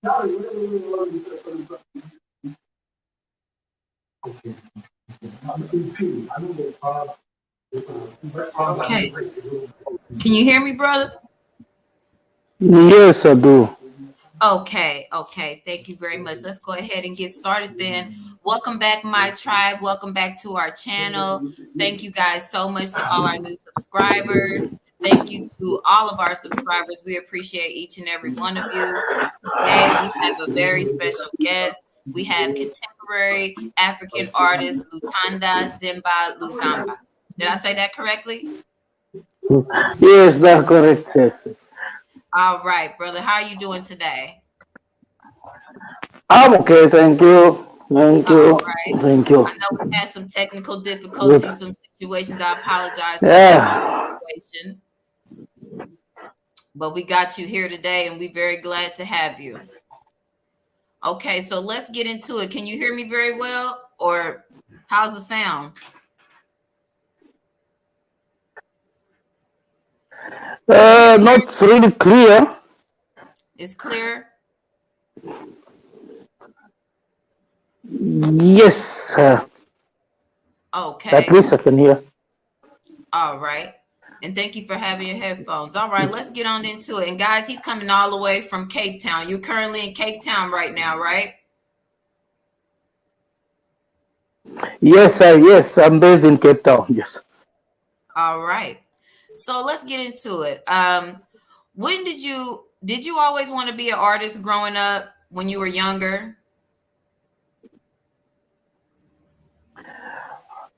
Okay. Can you hear me, brother? Yes, I do. Okay, okay. Thank you very much. Let's go ahead and get started then. Welcome back, my tribe. Welcome back to our channel. Thank you guys so much to all our new subscribers. Thank you to all of our subscribers. We appreciate each and every one of you. Today, we have a very special guest. We have contemporary African artist Lutanda Zemba Luzamba. Did I say that correctly? Yes, that's correct. Yes. All right, brother. How are you doing today? I'm okay. Thank you. Thank All you. right. Thank you. I know we had some technical Good. difficulties, some situations. I apologize for that whole Yeah. situation, but we got you here today and we're very glad to have you. Okay, so let's get into it. Can you hear me very well, or how's the sound? Not really clear. It's clear? Yes. At Okay. least I can hear. All right. And thank you for having your headphones. All right, let's get on into it. And guys, he's coming all the way from Cape Town. You're currently in Cape Town right now, right? Yes, yes. I'm based in Cape Town. Yes. All right. So let's get into it. When did you always want to be an artist growing up when you were younger?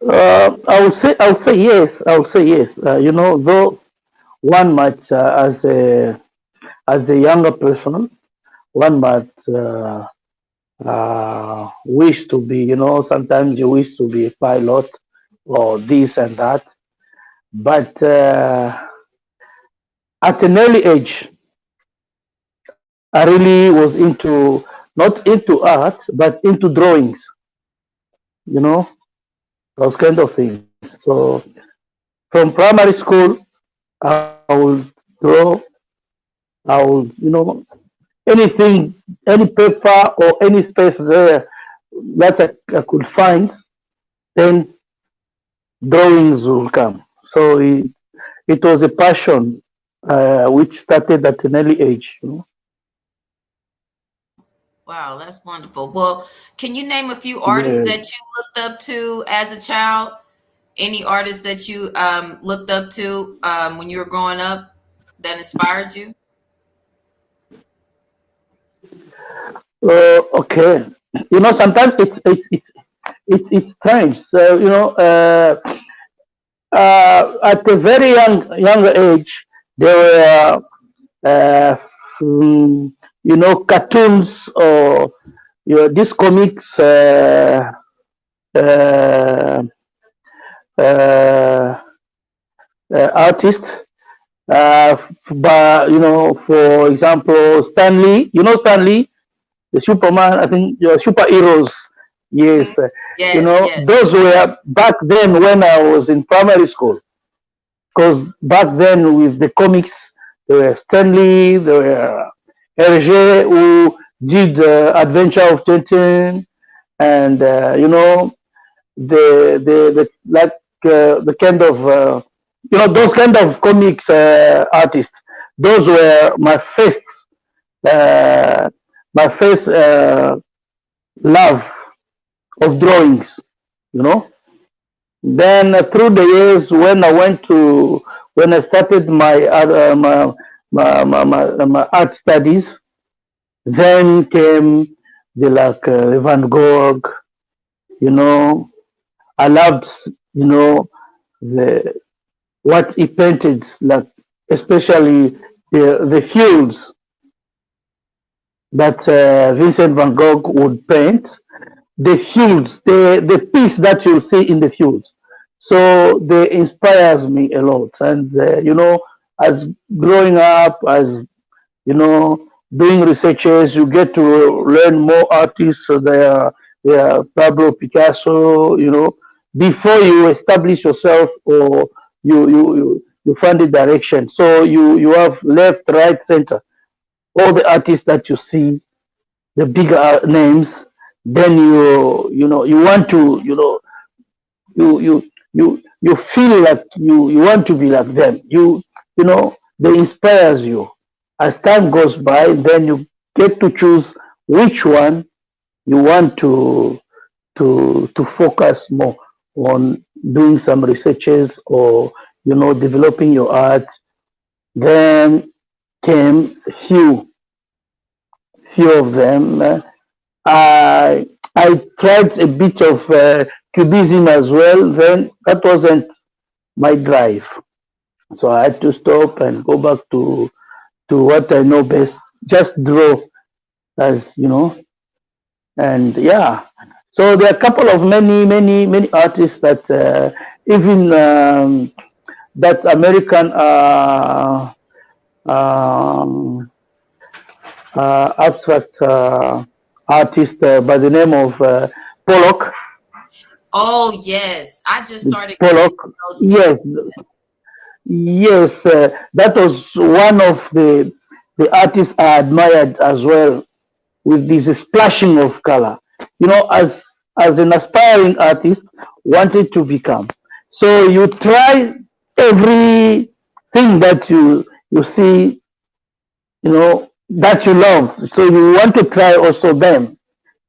I would say yes. I would say yes. Though one might, as a younger person, one might wish to be. Sometimes you wish to be a pilot or this and that. But at an early age, I really was into not into art, but into drawings. You know, those kind of things. So from primary school, I will draw. I will, anything, any paper or any space there that I could find, then drawings will come. So it was a passion which started at an early age. Wow, that's wonderful. Well, can you name a few artists Yeah. that you looked up to as a child? Any artists that you looked up to when you were growing up that inspired you? Okay. Sometimes it's strange. So at a very younger age, there were cartoons or these comics uh, uh, artists. But for example, Stanley. Stanley, the Superman. I think superheroes. Yes, Mhm. Yes, yes. those were back then when I was in primary school. Because back then with the comics, there were Stanley, there were Hergé who did Adventure of Tintin, and the like the kind of those kind of comics artists. Those were uh, my first love of drawings. You know. Then through the years, when I started my art studies, then came the Van Gogh. You know, I loved the what he painted, like especially the hues that Vincent Van Gogh would paint, the fields, the peace that you see in the fields. So they inspires me a lot. And as growing up, as doing researches, you get to learn more artists. So they are Pablo Picasso. Before you establish yourself or you find the direction. So you have left, right, center. All the artists that you see the bigger names, then you want to you feel like you want to be like them. They inspires you. As time goes by, then you get to choose which one you want to focus more on doing some researches or developing your art. Then came few of them. I tried a bit of cubism as well. Then that wasn't my drive, so I had to stop and go back to what I know best. Just draw, as you know, and yeah. So there are a couple of many artists that even that American um, abstract artist by the name of Pollock. Oh yes, I just started getting Pollock, into those pictures. yes, yes, that was one of the artists I admired as well, with this splashing of color. As an aspiring artist, wanted to become. So you try everything that you see, that you love. So you want to try also them.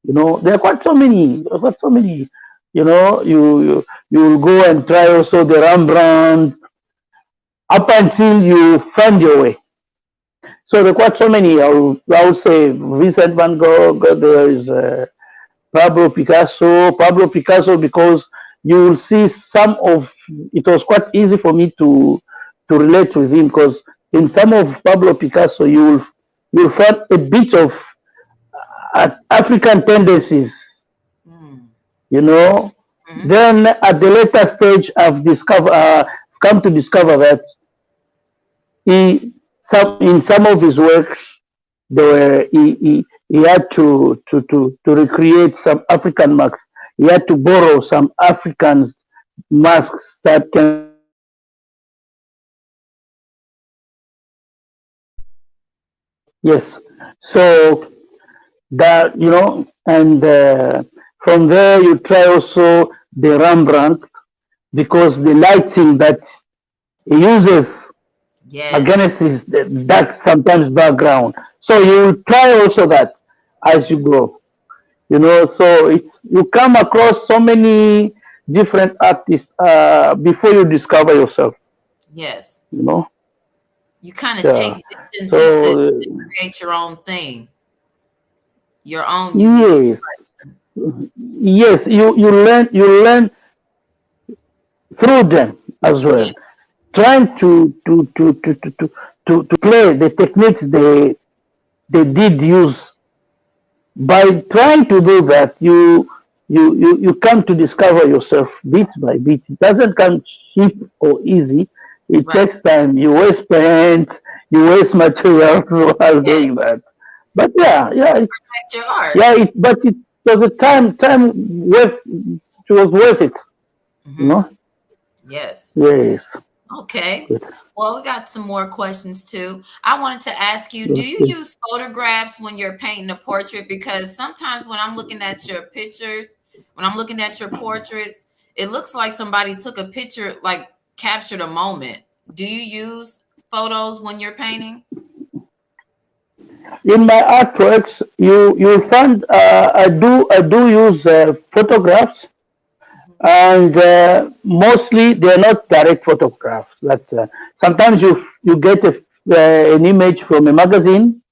There are quite so many. There are quite so many. You will go and try also the Rembrandt up until you find your way. So there are quite so many. I would say Vincent van Gogh. There is Pablo Picasso. Pablo Picasso, because you will see some of. It was quite easy for me to relate with him, because in some of Pablo Picasso you'll find a bit of African tendencies. Mm. You know. Hmm. Then at the later stage, come to discover that in some of his works, he had to recreate some African marks. He had to borrow some African masks that can be seen in some of his works. Yes. So that and from there you try also the Rembrandt, because the lighting that he uses Yes. against his dark sometimes background. So you try also that as you grow. So you come across so many different artists before you discover yourself. Yes. You know, You kind of take yeah. bits and pieces So and create your own thing, your own unique yes, expression. yes, you learn through them as Yeah. well, trying to play the techniques they did use. By trying to do that, you come to discover yourself bit by bit. It doesn't come cheap or easy. It Right. takes time. You waste paint, you waste materials while Yeah. doing that. But Protect your art. but it was a time worth. It was worth it. You Hmm. know. Yes. Yes. Okay. Good. Well, we got some more questions too. I wanted to ask you, do you Okay. use photographs when you're painting a portrait? Because sometimes when I'm looking at your pictures, when I'm looking at your portraits, it looks like somebody took a picture, like captured a moment. Do you use photos when you're painting? In my artworks, you'll find I do use photographs, and mostly they're not direct photographs. That sometimes you get an image from a magazine.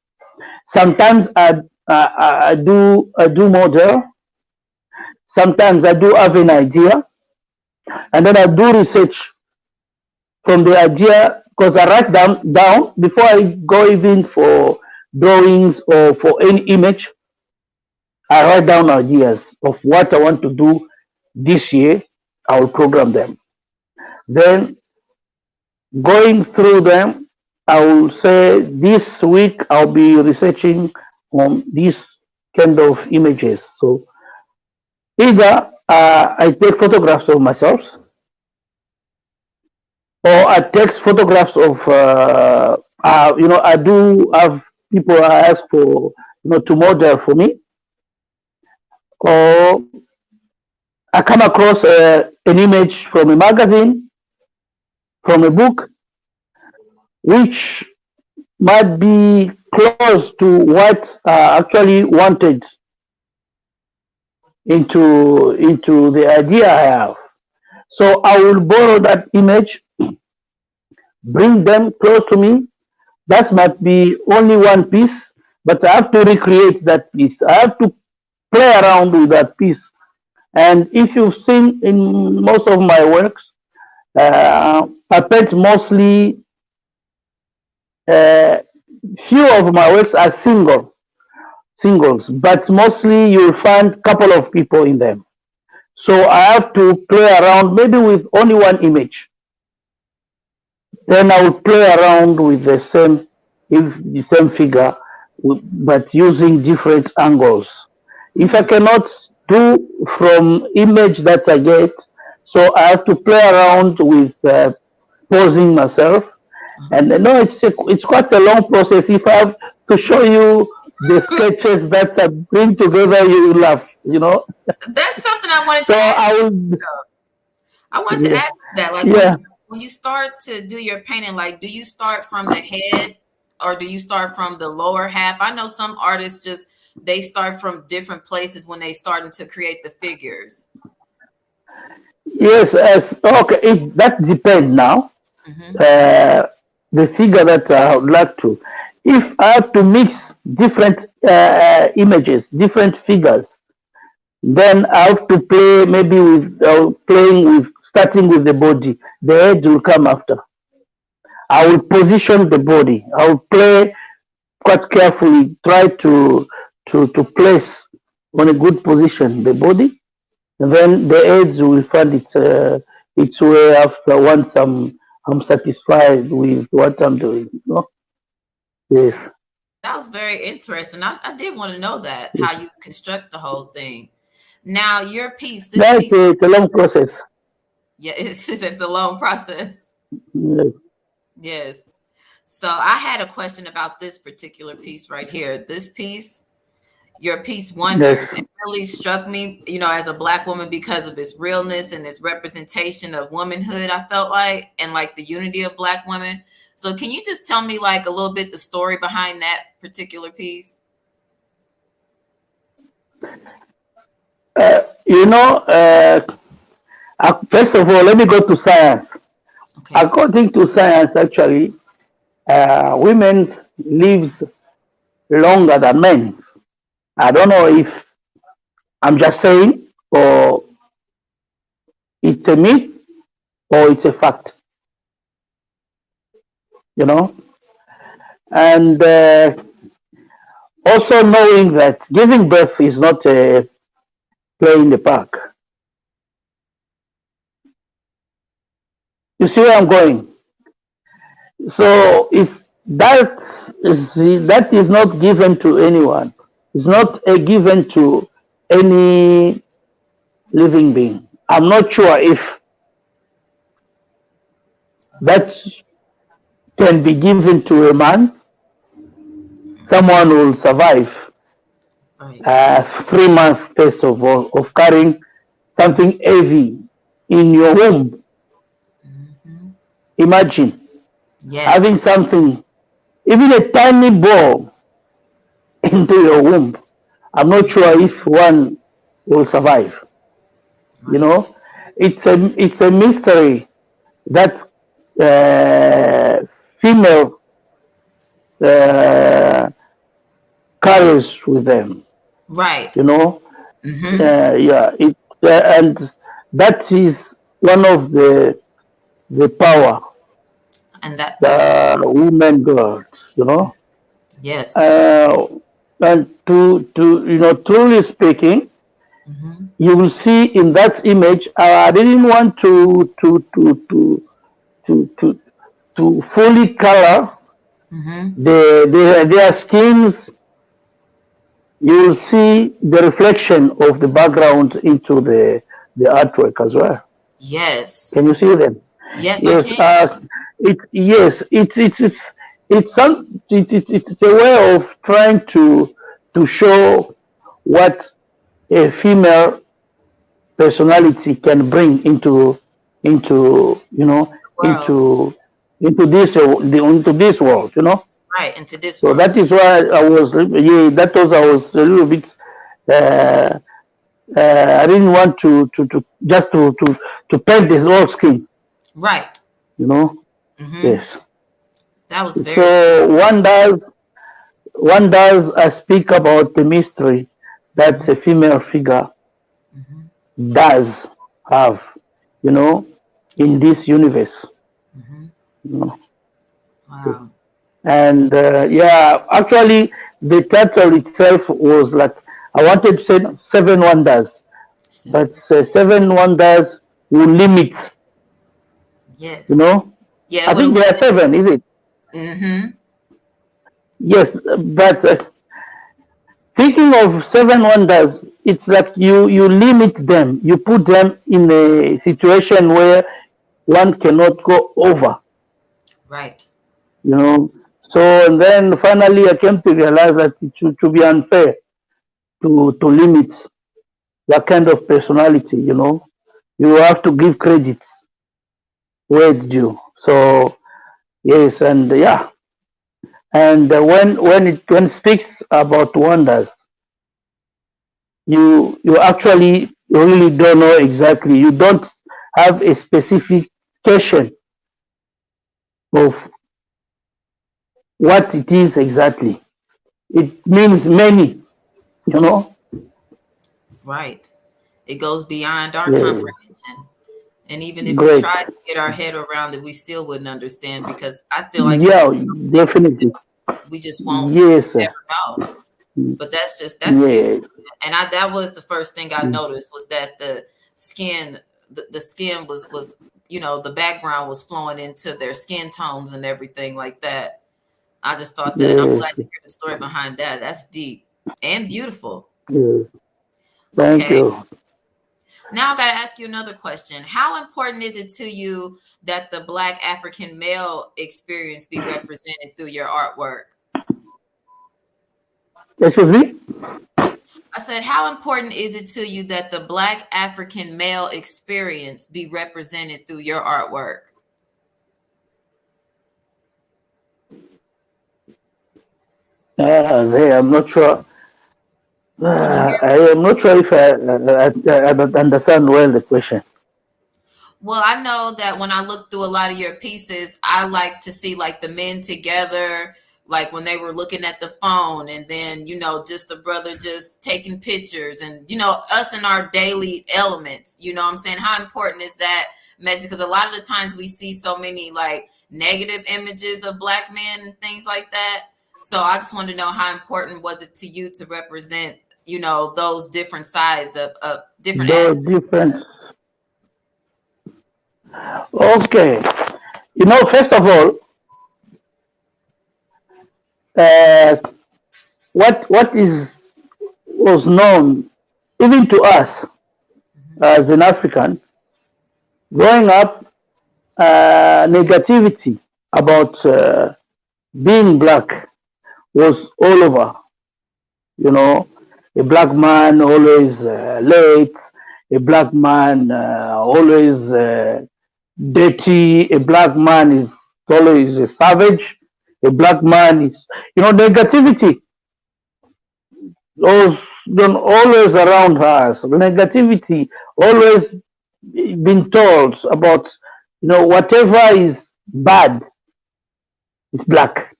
Sometimes I do model. Sometimes I do have an idea, and then I do research from the idea, because I write down before I go even for drawings or for any image. I write down ideas of what I want to do this year. I will program them. Then going through them, I will say this week I'll be researching on these kind of images. So either I take photographs of myself, or I take photographs of I do have people I ask for to model for me, or I come across an image from a magazine, from a book, which might be close to what I actually wanted into the idea I have. So I will borrow that image, bring them close to me. That might be only one piece, but I have to recreate that piece. I have to play around with that piece. And if you've seen in most of my works, I paint mostly, uh, few of my works are singles, but mostly you'll find couple of people in them. So I have to play around maybe with only one image. Then I will play around with the same figure, but using different angles. If I cannot do from image that I get, so I have to play around with posing myself. And no, it's quite a long process. If I have to show you the sketches that I bring together, you will laugh. That's something I wanted So to ask. I will, I wanted to yeah, ask you that, like yeah. when you start to do your painting, like do you start from the head or do you start from the lower half? I know some artists just they start from different places when they starting to create the figures. Yes, okay, that depends now. Hmm. Uh, the figure that I would like to. If I have to mix different images, different figures, then I have to play maybe with playing with starting with the body. The head will come after. I will position the body. I will play quite carefully. Try to place on a good position the body, and then the heads will find its way after once I'm satisfied with what I'm doing. Yes. That was very interesting. I did want to know that how you construct the whole thing. Now your piece, this Yeah, piece, it's a long process. yeah, it's a long process. Yes. Yes. So I had a question about this particular piece right here. This piece, your piece Wonders, Yes. it really struck me, as a Black woman because of its realness and its representation of womanhood, I felt like, and like the unity of Black women. So can you just tell me like a little bit the story behind that particular piece? Uh, you know, uh, First of all, let me go to science. Okay. According to science, actually, women lives longer than men. I don't know if I'm just saying, or it's a myth, or it's a fact. You know, and also knowing that giving birth is not a play in the park. You see where I'm going? So that is not given to anyone. It's not a given to any living being. I'm not sure if that can be given to a man. Someone will survive Right. 3 months first of all of carrying something heavy in your womb. Hmm. Imagine having Yes. something, even a tiny ball, into your womb. I'm not sure if one will survive. You Right. know, it's a mystery that female uh, carries with them. Right. You know, Hmm. yeah, and that is one of the power And that's the women got. You know, yes. uh, and to truly speaking, Hmm. you will see in that image. I didn't want to to fully color Hmm. their skins. You will see the reflection of the background into the artwork as well. Yes. Can you see them? Yes, I Yes. can. Yes. It's a way of trying to show what a female personality can bring into World, into this world, you know. right? Into this So world, that is why I was a little bit. Uh, I didn't want to just to paint this whole skin, right? you know. Mm-hmm. Yes. That was very good. So one does speak about the mystery that Mm-hmm. a female figure Mm-hmm. does have, you know, in Yes. this universe. Mm-hmm. You know. Wow. And yeah, actually, the title itself was like I wanted to say seven wonders, but Seven. seven wonders will limit. You Yes. know, Yeah, I it would have think there are limited. seven, is it? Mm-hmm. Yes, but thinking of seven wonders, it's like you limit them. You put them in a situation where one cannot go over. Right. You know. So and then finally, I came to realize that it should be unfair to limit that kind of personality. You know, you have to give credits where it's due. So yes, and yeah, and when it speaks about wonders, you actually really don't know exactly. You don't have a specification of what it is exactly. It means many, you know. Right. It goes beyond our Yeah, comprehension. And even if we great. tried to get our head around it, we still wouldn't understand because I feel like it's Yeah, some things that definitely. we just won't Yes, sir. ever know. But that's Yeah, beautiful. And that was the first thing I noticed was that skin the skin was the background was flowing into their skin tones and everything like that. I just thought that, and I'm glad yes, to hear the story behind that. That's deep and beautiful. yes. Thank Okay. you. Now I got to ask you another question. How important is it to you that the Black African male experience be represented through your artwork? Excuse me? I said, how important is it to you that the Black African male experience be represented through your artwork? I'm not sure. Can you hear I me? am not sure if I understand well the question. Well, I know that when I look through a lot of your pieces, I like to see like the men together, like when they were looking at the phone, and then, just a brother just taking pictures and, us in our daily elements. You know what I'm saying? How important is that message? Because a lot of the times we see so many like negative images of Black men and things like that. So I just want to know how important was it to you to represent, those different sides of different Those aspects. different. Okay. First of all, uh, what is was known even to us as an African growing up, negativity about being black was all over. You know, a black man always late, a black man always dirty, a black man is always a savage, a black man is, negativity was been always around us. Negativity always been told about, whatever is bad is black.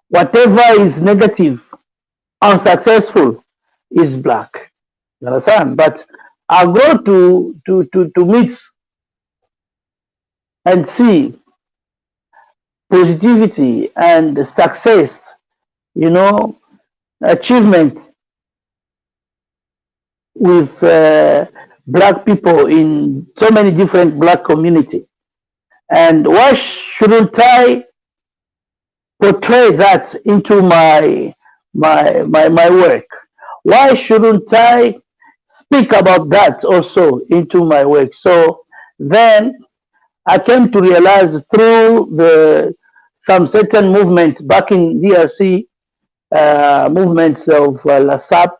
Whatever is negative, unsuccessful is black. You understand? But I go to meet and see positivity and success, you know, achievement with black people in so many different black community. And why shouldn't I portray that into my work? Why shouldn't I speak about that also into my work? So then I came to realize through the some certain movement back in DRC, movements of LASAP,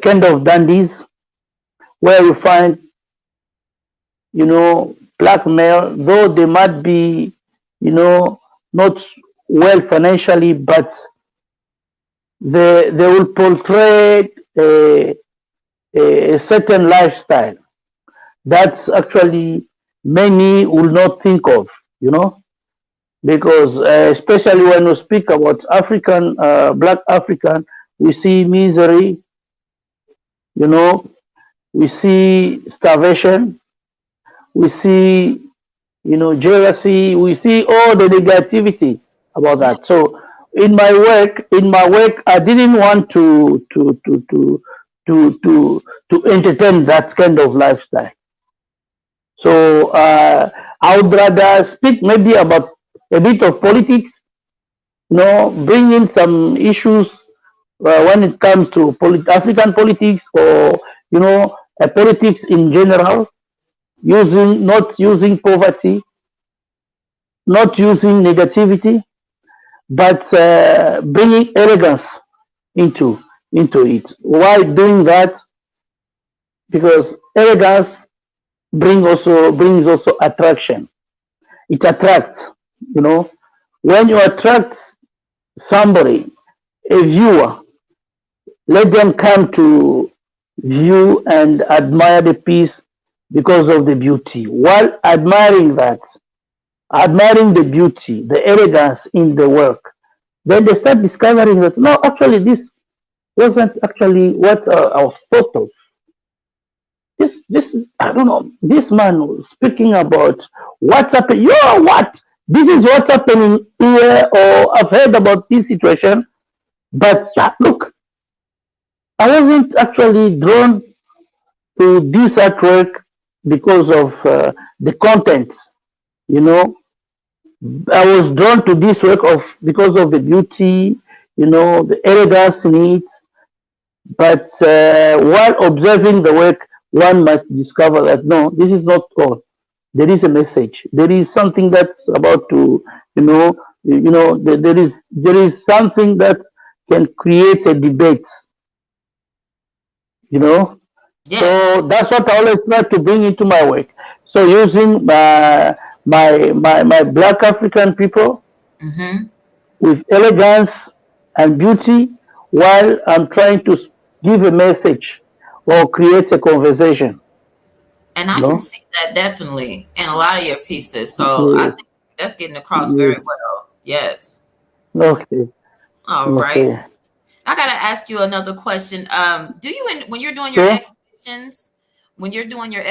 kind of dandies, where you find, black male, though they might be, not well financially, but they will portray a certain lifestyle that's actually many will not think of, you know, because especially when we speak about African, black African, we see misery, you know, we see starvation, we see, jealousy, we see all the negativity about Yeah. that. So in my work, I didn't want to entertain that kind of lifestyle. So I would rather speak maybe about a bit of politics, bring in some issues when it comes to African politics, or politics in general, using not using poverty, not using negativity, but bringing elegance into into it. Why doing that? Because elegance brings also attraction. It attracts, you know. When you attract somebody, a viewer, let them come to view and admire the piece because of the beauty. While admiring the beauty, the elegance in the work, then they start discovering that no, actually, this wasn't actually what I was thought of. This, I don't know. This man was speaking about what's happening. Yo, what? This is what's happening here, or I've heard about this situation. But look, I wasn't actually drawn to this artwork because of the content. You know, I was drawn to this work of because of the beauty, the elegance in it. But while observing the work, one must discover that no, this is not all. There is a message. There is something that's about to, there is something that can create a debate. You know, Yes. so that's what I always try to bring into my work. So using my black African people Mm-hmm. with elegance and beauty, while I'm trying to give a message or create a conversation. And I can No. see that definitely in a lot of your pieces. So I Okay. think that's getting across very Yeah. well. Yes. Okay. All right. Okay. I gotta ask you another question. Do you when you're doing your Sure.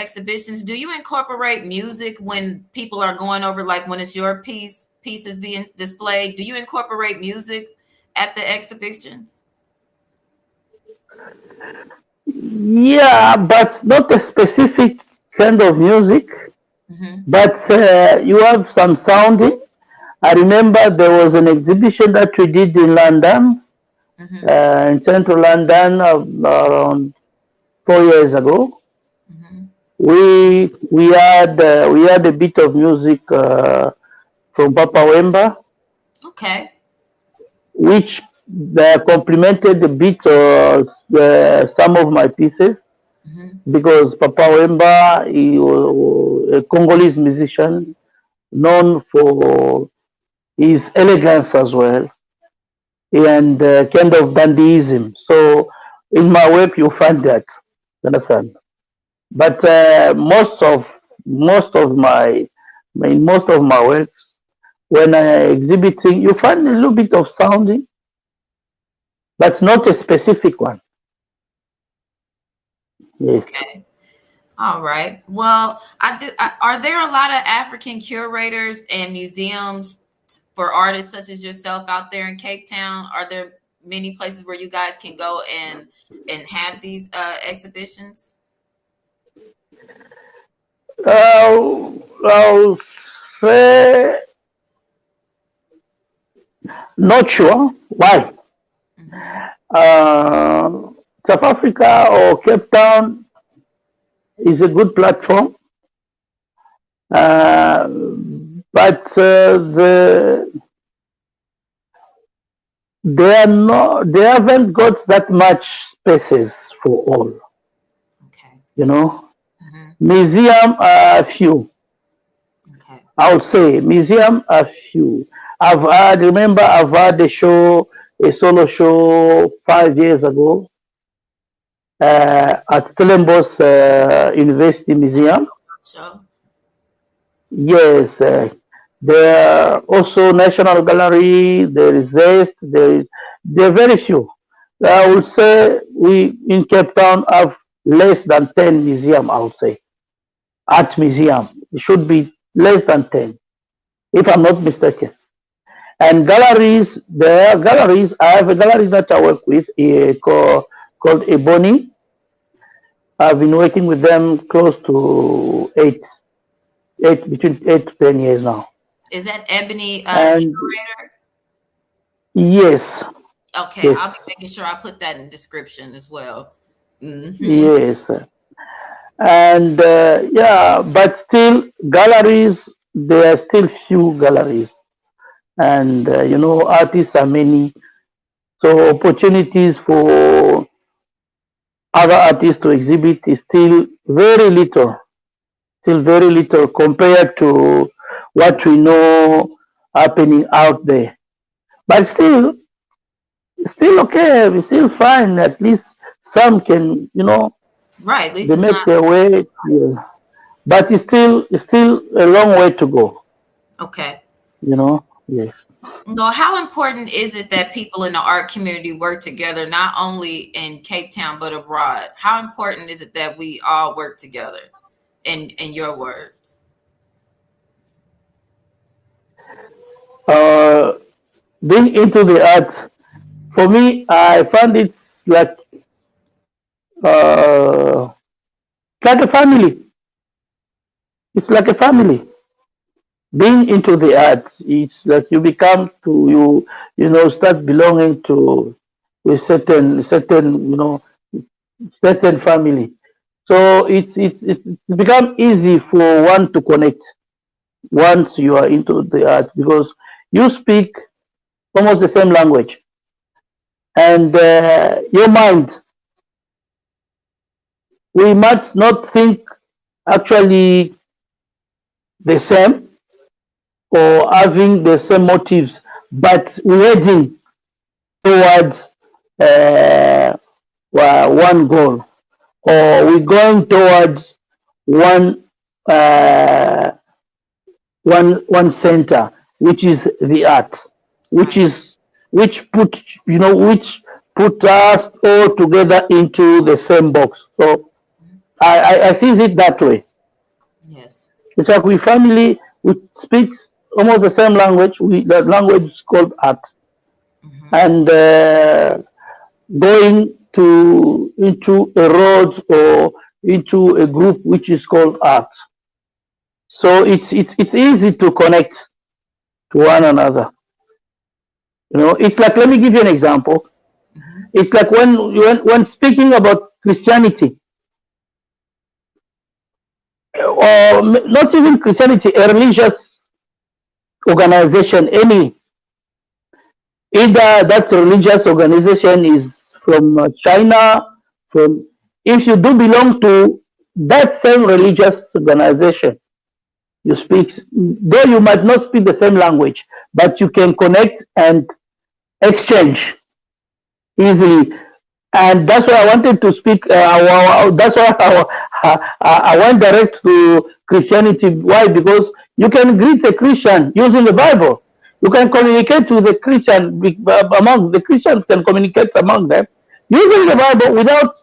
exhibitions, do you incorporate music when people are going over, like when it's your pieces being displayed? Do you incorporate music at the exhibitions? Yeah, but not a specific kind of music. Mm-hmm. But you have some sounding. I remember there was an exhibition that we did in London, Mm-hmm. in central London, around 4 years ago. Mm-hmm. We had a bit of music from Papa Wemba, Okay. which complemented a bit some of my pieces, Mm-hmm. because Papa Wemba, he was a Congolese musician known for his elegance as well, and kind of dandyism. So in my work you find that. You understand? But most of my works, when I exhibiting, you find a little bit of sounding, but not a specific one. Yes. Okay. All right. Well, are there a lot of African curators and museums for artists such as yourself out there in Cape Town? Are there many places where you guys can go and have these exhibitions? I'll say not sure. Why? Hmm. Uh, South Africa or Cape Town is a good platform, uh, but the they haven't got that much spaces for all. Okay. You know, Hmm. museum are few. Okay. I would say museum are few. Remember I've had a solo show 5 years ago at Stellenbosch University Museum. So, Yes, there are also National Gallery. There is Zest. There are very few. I would say we in Cape Town have less than 10 museum. I would say art museum. It should be less than 10, if I'm not mistaken. And galleries, there are galleries. I have a gallery that I work with called Ebony. I've been working with them close to between 8 to 10 years now. is that Ebony And curator? yes, Okay, I'll be yes, making sure I put that in the description as well. Hmm. yes. And yeah, but still, galleries, there are still few galleries. And, artists are many. So opportunities for other artists to exhibit is still very little compared to what we know happening out there. But still okay, we still fine. At least some can, Right. At least they it's make not their way. Yeah. But it's still a long way to go. okay. Yes. No, how important is it that people in the art community work together, not only in Cape Town but abroad? How important is it that we all work together? In your words, Uh, Being into the art, for me, I find it like uh, like a family. It's like a family. Being into the arts, it's like you become to start belonging to a certain certain family. So it's become easy for one to connect once you are into the art because you speak almost the same language, and your mind, we must not think actually the same or having the same motives, but we're heading towards uh, one goal, or we're going towards one uh, one center, which is the arts, which right? is which put us all together into the same box. So I see it that way. Yes. It's like we family, we speak almost the same language. The language is called art, Hmm. and going to into a road or into a group which is called art. So it's easy to connect to one another. It's like, let me give you an example. Hmm. It's like when speaking about Christianity, or not even Christianity, a religious organization, either that religious organization is from China, from if you do belong to that same religious organization, you speak, though you might not speak the same language, but you can connect and exchange easily. And that's why I wanted to speak. That's why I went direct to Christianity. Why? Because you can greet a Christian using the Bible. You can communicate with the Christian among the Christians can communicate among them using the Right. Bible without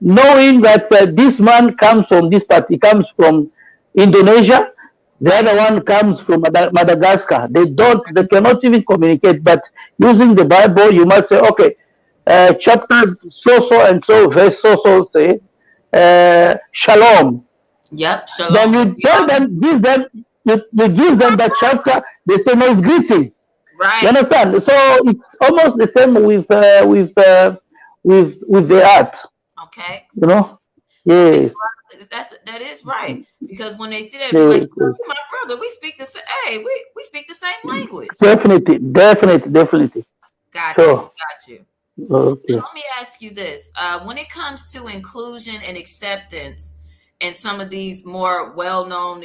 knowing that this man comes from this part. He comes from Indonesia. The other Right. one comes from Madagascar. They cannot even communicate. But using the Bible, you might say, okay, chapter so and so, verse so say, shalom. Yep. Then Shalom. you We tell all know. them, you give them that chapter. They say no, it's greeting. You Right. understand? So it's almost the same with the art. Okay. You know? That makes Yes. a lot of, that is right because when they see that, be like, Yes. Yes. "You my brother. We speak the same. Hey, we speak the same language." Definitely, definitely, definitely. Got you. Sure. Got you. Okay. Let me ask you this. When it comes to inclusion and acceptance in some of these more well-known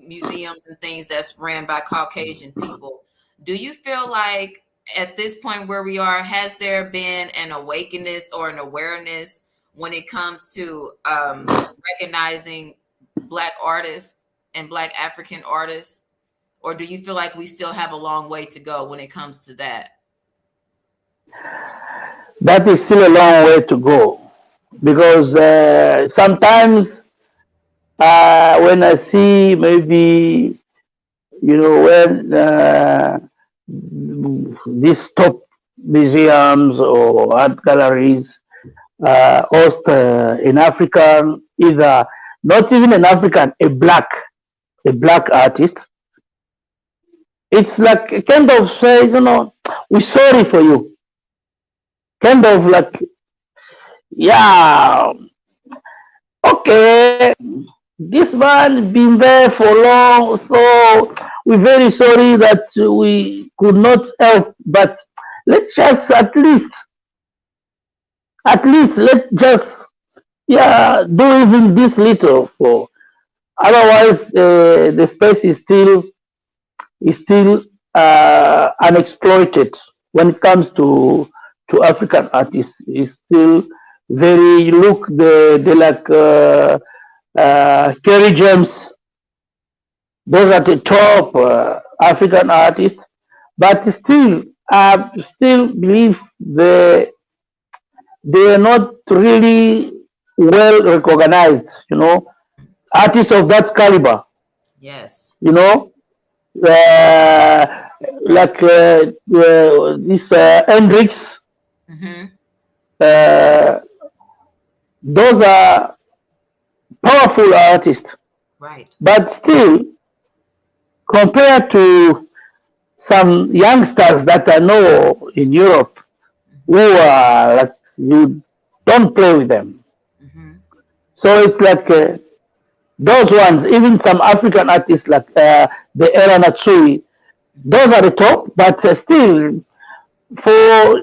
museums and things that's ran by Caucasian people, do you feel like at this point where we are, has there been an awakeness or an awareness when it comes to recognizing Black artists and Black African artists? Or do you feel like we still have a long way to go when it comes to that? That is still a long way to go because sometimes when I see maybe when these top museums or art galleries host an African, either not even an African, a black artist, it's like a kind of say, we're sorry for you, kind of like, yeah, okay, this man been there for long, so we're very sorry that we could not help, but let's just at least let's just, yeah, do even this little for. Otherwise, the space is still unexploited when it comes to African artists. It's still very, you look, the like Kerry James, those are the top African artists, but still, I still believe they are not really well recognized. Artists of that caliber. Yes. You know, uh, like this Hendrix. Mm-hmm. Uh, those are powerful artists, Right. but still, compared to some youngsters that I know in Europe, who are like, you don't play with them. Mm-hmm. So it's like those ones, even some African artists like the Era Natsui, those are the top, but still, for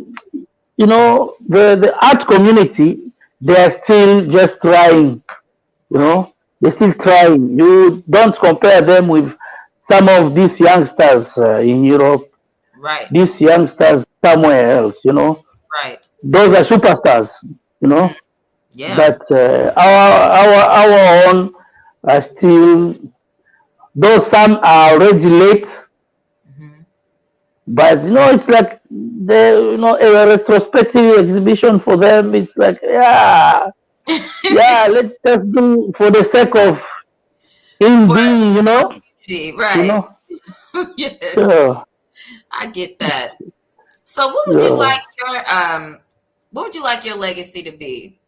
the art community, they are still just trying. Right. They're still trying. You don't compare them with some of these youngsters in Europe, Right. these youngsters somewhere else. Right. Those are superstars. You Mm-hmm. know, Yeah. but our own are still, though some are already late, Mm-hmm. but it's like a retrospective exhibition for them. It's like, yeah, yeah, let's just do for the sake of him For being, community, you right. know, Yes, yeah, I get that. So yeah. what would you like your legacy to be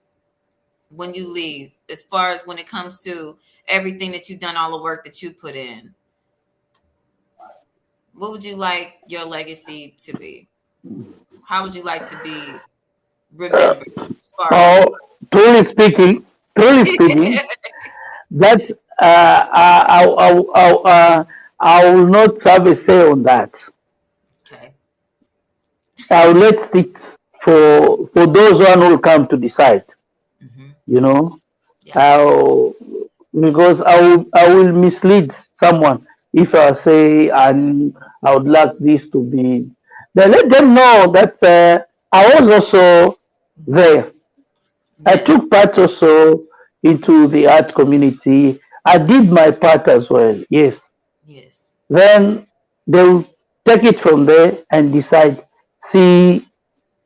when you leave, as far as when it comes to everything that you've done, all the work that you put in? What would you like your legacy to be? How would you like to be remembered as far as Oh, truly speaking, truly speaking, that I will not have a say on that. Okay. I'll let it for those one who will come to decide. Mm-hmm. You know, Yeah. I'll, because I will mislead someone if I say I would like this to be. Then let them know that I was also Mm-hmm. there. I Yes. took part also into the art community. I did my part as well. Yes. Yes. Then they'll take it from there and decide, see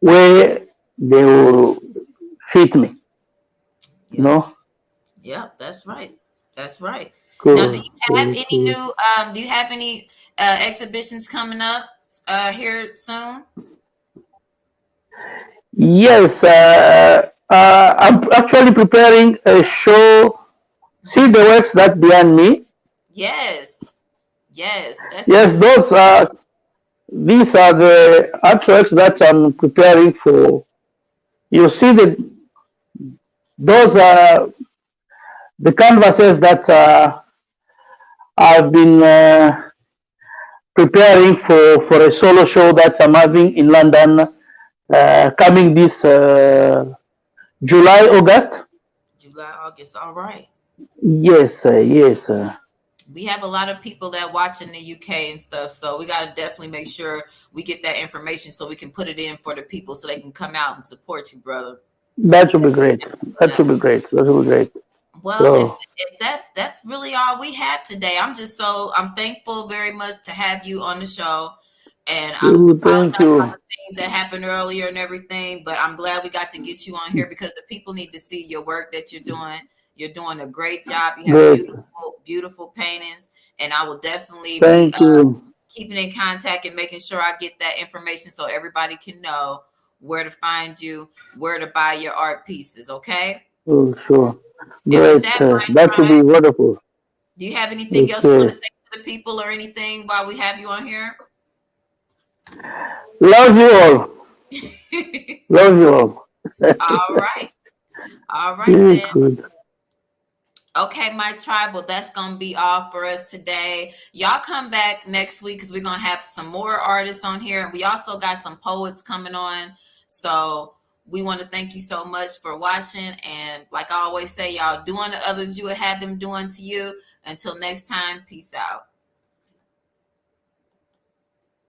where they will fit me. You Yep. know. Yep. That's right. That's right. Now, Good. Good. Good. do you have any exhibitions coming up here soon? Yes. I'm actually preparing a show. See Hmm. the works that behind me. Yes. Yes. That's Yes, beautiful. those are these are the artworks that I'm preparing for. You see those are the canvases that I've been preparing for a solo show that I'm having in London coming this July, August. July, August. All right. Yes, yes. We have a lot of people that watch in the UK and stuff, so we got to definitely make sure we get that information so we can put it in for the people so they can come out and support you, brother. That should be great. That should be great. That should be great. Well, So, if that's really all we have today. I'm thankful very much to have you on the show, and I'm thank apologize about you. the things that happened earlier and everything, but I'm glad we got to get you on here because the people need to see your work that you're doing. You're doing a great job. You have Great. beautiful paintings, and I will definitely be Thank you. keeping in contact and making sure I get that information so everybody can know where to find you, where to buy your art pieces. Okay. Oh, sure. And with Great. that, my That would be friend, wonderful. do you have anything else you want to Okay. say to the people or anything while we have you on here? Love you all. Love you all. All right. All right Yeah, then. good. Okay, my tribe. Well, that's going to be all for us today. Y'all come back next week because we're going to have some more artists on here. And we also got some poets coming on. So we want to thank you so much for watching. And like I always say, y'all do unto others you would have them doing to you. Until next time, peace out.